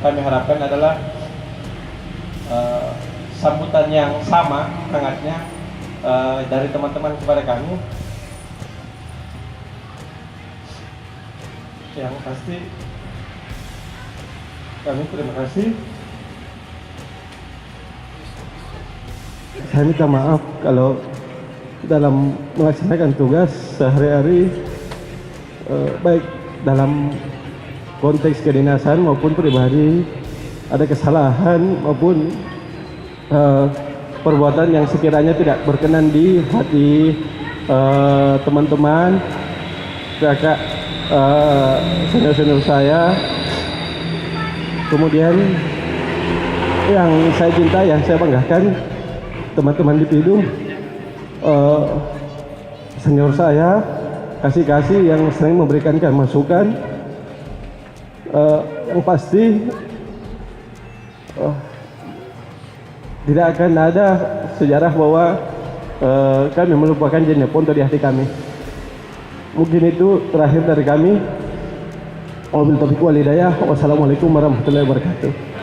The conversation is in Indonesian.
kami harapkan adalah sambutan yang sama hangatnya dari teman-teman kepada kami. Yang pasti kami terima kasih. Saya minta maaf kalau dalam melaksanakan tugas sehari-hari, baik dalam konteks kedinasan maupun pribadi, ada kesalahan maupun perbuatan yang sekiranya tidak berkenan di hati teman-teman, kakak, senior-senior saya. Kemudian yang saya cinta, yang saya banggakan, teman-teman di Pidum, senior saya, kasih-kasih yang sering memberikan masukan. Yang pasti tidak akan ada sejarah bahwa kami melupakan Jeneponto di hati kami. Mungkin itu terakhir dari kami. Wabillahi taufiq wal hidayah. Wassalamualaikum warahmatullahi wabarakatuh.